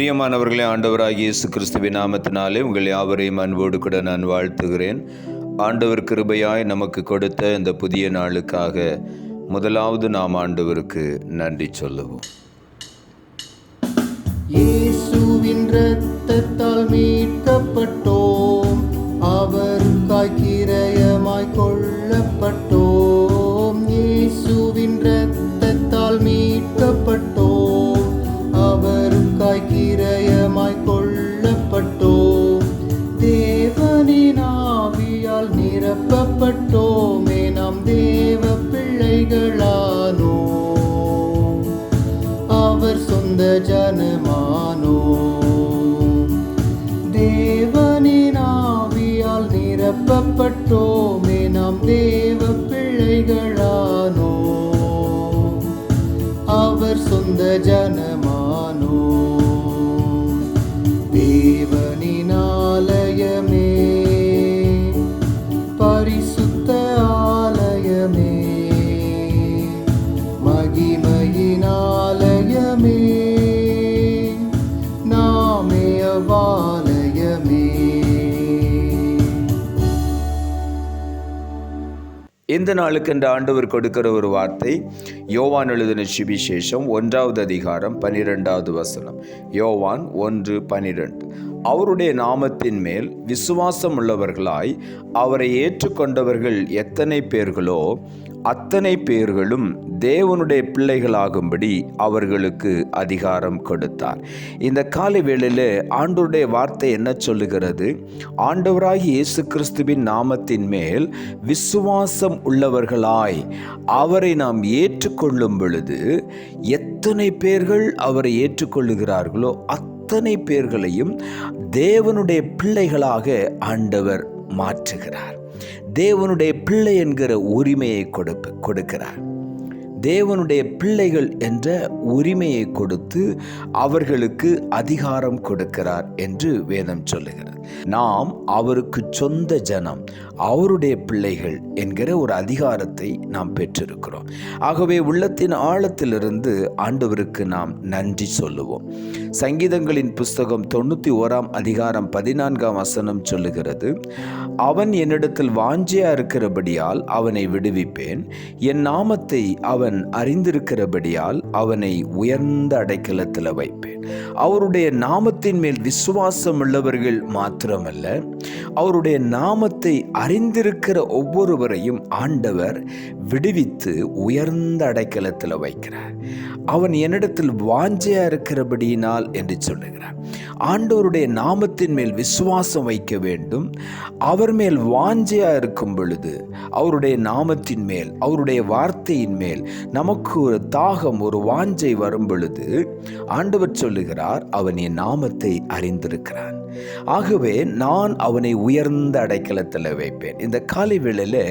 பிரியமானவர்களே, ஆண்டவராகிய இயேசு கிறிஸ்துவின் நாமத்தினாலே உங்கள் யாவரையும் அன்போடு கூட நான் வாழ்த்துகிறேன். ஆண்டவர் கிருபையாய் நமக்கு கொடுத்த இந்த புதிய நாளுக்காக முதலாவது நாம் ஆண்டவருக்கு நன்றி சொல்லுவோம். இயேசுவின் இரத்தத்தால் மீட்கப்பட்டோம், அவருக்காய் கிரயமாய் கொள்ளப்பட்டோம். இயேசுவின் இரத்தத்தால் மீட்கப்பட்டோம், அவருக்காய் கிரயமாய் கொள்ளப்பட்டோம். தேவனின் ஆவியால் நிரப்பப்பட்டோமே, நாம் தேவ பிள்ளைகளானோம், அவர் சொந்த ஜனமானோம். தேவனின் ஆவியால் நிரப்பப்பட்டோமே, நாம் தேவ பிள்ளைகளானோம், அவர் சொந்த ஜனமானோம். தேவனின் ஆலயமே, பரிசுத்த ஆலயமே, மகிமையின் ஆலயமே, நாமே அவ்வாலயமே. இந்த நாளுக்கு இந்த ஆண்டவர் கொடுக்கிற ஒரு வார்த்தை யோவான் எழுதின சுவிசேஷம் 1வது அதிகாரம் 12வது வசனம். யோவான் 1:12. அவருடைய நாமத்தின் மேல் விசுவாசம் உள்ளவர்களாய் அவரை ஏற்றுக்கொண்டவர்கள் எத்தனை பேர்களோ அத்தனை பேர்களும் தேவனுடைய பிள்ளைகளாகும்படி அவர்களுக்கு அதிகாரம் கொடுத்தார். இந்த காலை வேளையில் ஆண்டவருடைய வார்த்தை என்ன சொல்லுகிறது? ஆண்டவராகிய இயேசு கிறிஸ்துவின் நாமத்தின் மேல் விசுவாசம் உள்ளவர்களாய் அவரை நாம் ஏற்றுக்கொள்ளும் பொழுது எத்தனை பேர்கள் அவரை ஏற்றுக்கொள்ளுகிறார்களோ அத்தனை பேர்களையும் தேவனுடைய பிள்ளைகளாக ஆண்டவர் மாற்றுகிறார். தேவனுடைய பிள்ளை என்கிற உரிமையை கொடுக்கிறார். தேவனுடைய பிள்ளைகள் என்ற உரிமையை கொடுத்து அவர்களுக்கு அதிகாரம் கொடுக்கிறார் என்று வேதம் சொல்லுகிறது. நாம் அவருக்கு சொந்த ஜனம், அவருடைய பிள்ளைகள் என்கிற ஒரு அதிகாரத்தை நாம் பெற்றிருக்கிறோம். ஆகவே உள்ளத்தின் ஆழத்திலிருந்து ஆண்டவருக்கு நாம் நன்றி சொல்லுவோம். சங்கீதங்களின் புஸ்தகம் 91ஆம் அதிகாரம் 14ஆம் வசனம் சொல்லுகிறது, அவன் என்னிடத்தில் வாஞ்சையா இருக்கிறபடியால் அவனை விடுவிப்பேன், என் நாமத்தை அவன் அறிந்திருக்கிறபடியால் அவனை உயர்ந்த அடைக்கலத்தில் வைப்பேன். அவருடைய நாமத்தின் மேல் விசுவாசம் உள்ளவர்கள் மாத்திரமல்ல, அவருடைய நாமத்தை அறிந்திருக்கிற ஒவ்வொருவரையும் ஆண்டவர் விடுவித்து உயர்ந்த அடைக்கலத்தில் வைக்கிறார். அவன் என்னிடத்தில் வாஞ்சையா இருக்கிறபடியினால் என்று சொல்லுகிறார். ஆண்டவருடைய நாமத்தின் மேல் விசுவாசம் வைக்க வேண்டும். அவர் மேல் வாஞ்சையா இருக்கும் பொழுது, அவருடைய நாமத்தின் மேல், அவருடைய வார்த்தையின் மேல் நமக்கு ஒரு தாகம், ஒரு வாஞ்சை வரும் பொழுது ஆண்டவர் சொல்லுகிறார், அவன் என் நாமத்தை அறிந்திருக்கிறான், ஆகவே நான் அவனை உயர்ந்த அடைக்கலத்தில் வைப்பேன். இந்த காலை வேளையில்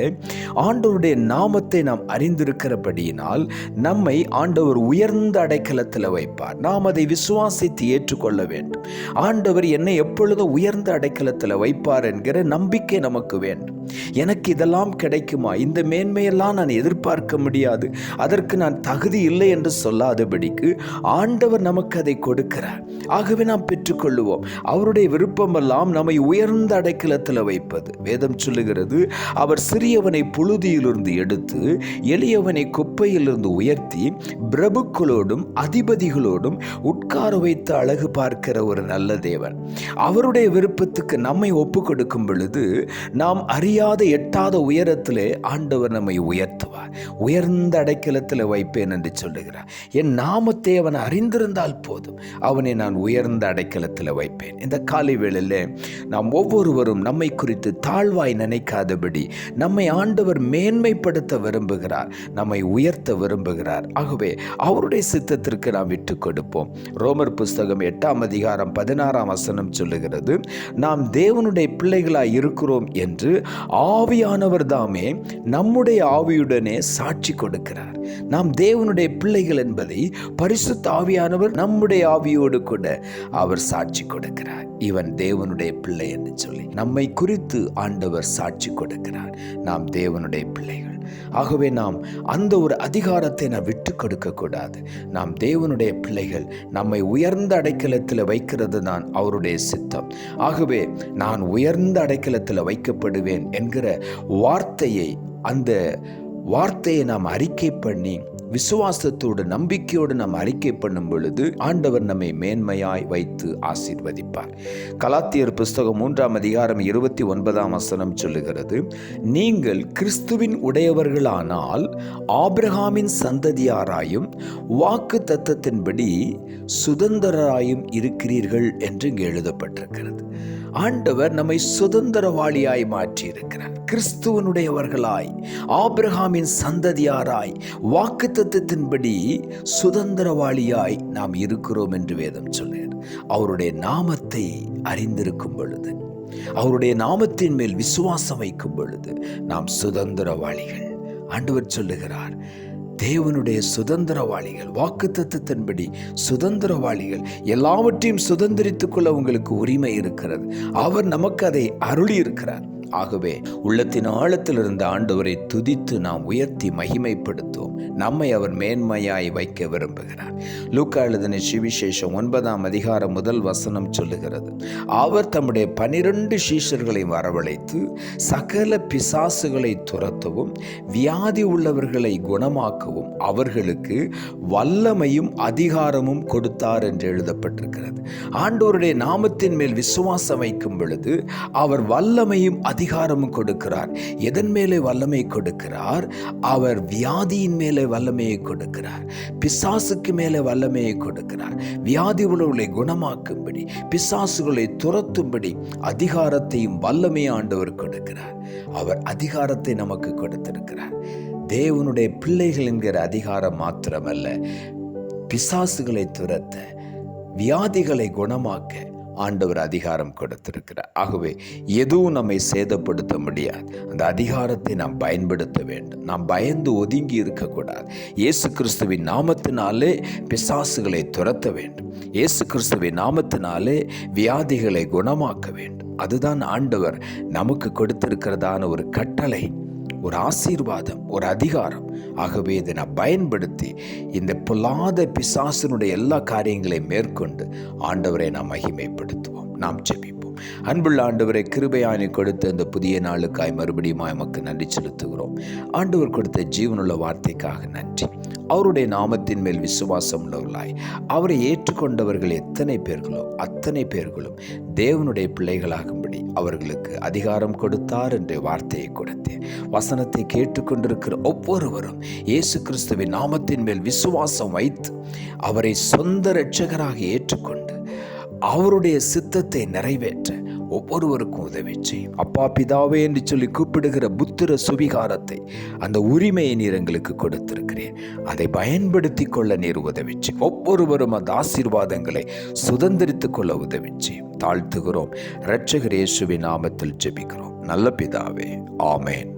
ஆண்டவருடைய நாமத்தை நாம் அறிந்திருக்கிறபடியினால் நம்மை ஆண்டவர் உயர்ந்த அடைக்கலத்தில் வைப்பார். நாம் அதை விசுவாசித்து ஏற்றுக்கொள்ள வேண்டும். ஆண்டவர் என்னை எப்பொழுதும் உயர்ந்த அடைக்கலத்தில் வைப்பார் என்கிற நம்பிக்கை நமக்கு வேண்டும். எனக்கு இதெல்லாம் கிடைக்குமா, இந்த மேன்மையெல்லாம் நான் எதிர்பார்க்க முடியாது, அதற்கு நான் தகுதி இல்லை என்று சொல்லாதபடிக்கு ஆண்டவர் நமக்கு அதை கொடுக்கிறார். ஆகவே நாம் பெற்றுக்கொள்ளுவோம். அவருடைய விருப்பமெல்லாம் நம்மை உயர்ந்த அடைக்கலத்தில் வைப்பது. வேதம் சொல்லுகிறது, அவர் சிறியவனை புழுதியிலிருந்து எடுத்து எளியவனை குப்பையிலிருந்து உயர்த்தி பிரபுக்களோடும் அதிபதிகளோடும் உட்கார வைத்து அழகு பார்க்கிற ஒரு நல்ல தேவன். அவருடைய விருப்பத்துக்கு நம்மை ஒப்பு கொடுக்கும் பொழுது நாம் அறியாத எட்டாத உயரத்திலே ஆண்டவர் நம்மை உயர்த்துவார். உயர்ந்த அடைக்கலத்தில் வைப்பேன் என்று சொல்லுகிறார். என் நாமத்தை அவன் அறிந்திருந்தால் போதும், அவனை நான் உயர்ந்த அடைக்கலத்தில் வைப்பேன். இந்த காலை வேளையில் நாம் ஒவ்வொருவரும் நம்மை குறித்து தாழ்வாய் நினைக்காதபடி நம்மை ஆண்டவர் மேன்மைப்படுத்த விரும்புகிறார், நம்மை உயர்த்த விரும்புகிறார். ஆகவே அவருடைய சித்தத்திற்கு நாம் விட்டு கொடுப்போம். ரோமர் புஸ்தகம் 8ஆம் அதிகாரம் 16ஆம் வசனம் சொல்லுகிறது, நாம் தேவனுடைய பிள்ளைகளாய் இருக்கிறோம் என்று ஆவியானவர் தாமே நம்முடைய ஆவியுடனே சாட்சி கொடுக்கிறார். நாம் தேவனுடைய பிள்ளைகள் என்பதை பரிசுத்த ஆவியானவர் நம்முடைய ஆவியோடு கூட அவர் சாட்சி கொடுக்கிறார். இவன் தேவனுடைய பிள்ளை என்று சொல்லி நம்மை குறித்து ஆண்டவர் சாட்சி கொடுக்கிறார். நாம் தேவனுடைய பிள்ளைகள். ஆகவே நாம் அந்த ஒரு அதிகாரத்தை நாம் விட்டு கொடுக்க கூடாது. நாம் தேவனுடைய பிள்ளைகள், நம்மை உயர்ந்த அடைக்கலத்தில் வைக்கிறது தான் அவருடைய சித்தம். ஆகவே நான் உயர்ந்த அடைக்கலத்தில் வைக்கப்படுவேன் என்கிற வார்த்தையை, அந்த வார்த்தையை நாம் அறிக்கை பண்ணி விசுவாசத்தோடு நம்பிக்கையோடு நாம் அறிக்கை பண்ணும் பொழுது ஆண்டவர் நம்மை மேன்மையாய் வைத்து ஆசீர்வதிப்பார். கலாத்தியர் புஸ்தகம் 3ஆம் அதிகாரம் 29ஆம் வசனம் சொல்லுகிறது, நீங்கள் கிறிஸ்துவின் உடையவர்களானால் ஆபிரகாமின் சந்ததியாராயும் வாக்கு தத்தத்தின்படி சுதந்திரராயும் இருக்கிறீர்கள் என்று இங்கு எழுதப்பட்டிருக்கிறது. ஆண்டவர் நம்மை சுதந்திரவாளியாய் மாற்றி இருக்கிறார். கிறிஸ்துவனுடையவர்களாய், ஆபிரகாமின் சந்ததியாராய், வாக்குத்தத்தத்தின்படி சுதந்திரவாளியாய் நாம் இருக்கிறோம் என்று வேதம் சொல்லுகிறது. அவருடைய நாமத்தை அறிந்திருக்கும் பொழுது, அவருடைய நாமத்தின் மேல் விசுவாசம் வைக்கும் பொழுது நாம் சுதந்திரவாளிகள். ஆண்டவர் சொல்லுகிறார், தேவனுடைய சுதந்திரவாளிகள், வாக்குத்தத்தத்தின்படி சுதந்திரவாளிகள். எல்லாவற்றையும் சுதந்திரித்துக் கொள்ள உங்களுக்கு உரிமை இருக்கிறது. அவர் நமக்கு அதை அருளி இருக்கிறார். ஆகவே உள்ளத்தின் ஆழத்தில் இருந்த ஆண்டவரை துதித்து நாம் உயர்த்தி மகிமைப்படுத்துவோம். நம்மை அவர் மேன்மையாய் வைக்க விரும்புகிறார். லூக்கா எழுதின சுவிசேஷம் 9ஆம் அதிகாரம் 1 வசனம் சொல்லுகிறது, அவர் தம்முடைய 12 சீஷர்களை வரவழைத்து சகல பிசாசுகளை துரத்தவும் வியாதி உள்ளவர்களை குணமாக்கவும் அவர்களுக்கு வல்லமையும் அதிகாரமும் கொடுத்தார் என்று எழுதப்பட்டிருக்கிறது. ஆண்டவருடைய நாமத்தின் மேல் விசுவாசம் வைக்கும் பொழுது அவர் வல்லமையும் அதிகாரமும் கொடுக்கிறார். எதன் மேலே வல்லமை கொடுக்கிறார்? அவர் வியாதியின் மேலே வல்லமையை கொடுக்கிறார். பிசாசுக்கு மேலே வல்லமையை கொடுக்கிறார். வியாதி உள்ளவர்களை குணமாக்கும்படி, பிசாசுகளை துரத்தும்படி அதிகாரத்தையும் வல்லமையை ஆண்டவர் கொடுக்கிறார். அவர் அதிகாரத்தை நமக்கு கொடுத்திருக்கிறார். தேவனுடைய பிள்ளைகள் என்கிற அதிகாரம் மாத்திரமல்ல, பிசாசுகளை துரத்த, வியாதிகளை குணமாக்க ஆண்டவர் அதிகாரம் கொடுத்திருக்கிறார். ஆகவே எதுவும் நம்மை சேதப்படுத்த முடியாது. அந்த அதிகாரத்தை நாம் பயன்படுத்த வேண்டும். நாம் பயந்து ஒதுங்கி இருக்கக்கூடாது. இயேசு கிறிஸ்துவின் நாமத்தினாலே பிசாசுகளை துரத்த வேண்டும். இயேசு கிறிஸ்துவின் நாமத்தினாலே வியாதிகளை குணமாக்க வேண்டும். அதுதான் ஆண்டவர் நமக்கு கொடுத்திருக்கிறதான ஒரு கட்டளை, ஒரு ஆசீர்வாதம், ஒரு அதிகாரம். ஆகவே இதை நான் பயன்படுத்தி இந்த பொல்லாத பிசாசினுடைய எல்லா காரியங்களையும் மேற்கொண்டு ஆண்டவரை நாம் மகிமைப்படுத்துவோம். நாம் ஜெபிப்போம். அன்புள்ள ஆண்டவரை, கிருபையானி கொடுத்த இந்த புதிய நாளுக்காய் மறுபடியும் எமக்கு நன்றி செலுத்துகிறோம். ஆண்டவர் கொடுத்த ஜீவனுள்ள வார்த்தைக்காக நன்றி. அவருடைய நாமத்தின் மேல் விசுவாசம் உள்ளவர்களாய் அவரை ஏற்றுக்கொண்டவர்கள் எத்தனை பேர்களோ அத்தனை பேர்களும் தேவனுடைய பிள்ளைகளாகும்படி அவர்களுக்கு அதிகாரம் கொடுத்தார் என்ற வார்த்தையை கொடுத்தேன். வசனத்தை கேட்டுக்கொண்டிருக்கிற ஒவ்வொருவரும் இயேசு கிறிஸ்துவின் நாமத்தின் மேல் விசுவாசம் வைத்து அவரை சொந்த இரட்சகராக ஏற்றுக்கொண்டு அவருடைய சித்தத்தை நிறைவேற்ற ஒவ்வொருவருக்கும் உதவி செய்யும். அப்பா பிதாவே என்று சொல்லி கூப்பிடுகிற புத்திர சுவிகாரத்தை, அந்த உரிமையை நீர் எங்களுக்கு கொடுத்திருக்கிறேன். அதை பயன்படுத்தி கொள்ள நீர் உதவி செய்யும். ஒவ்வொருவரும் அந்த ஆசீர்வாதங்களை சுதந்திரித்துக் கொள்ள உதவி செய்யும். தாழ்த்துகிறோம். இரட்சகர் இயேசுவின் நாமத்தில் ஜெபிக்கிறோம் நல்ல பிதாவே, ஆமேன்.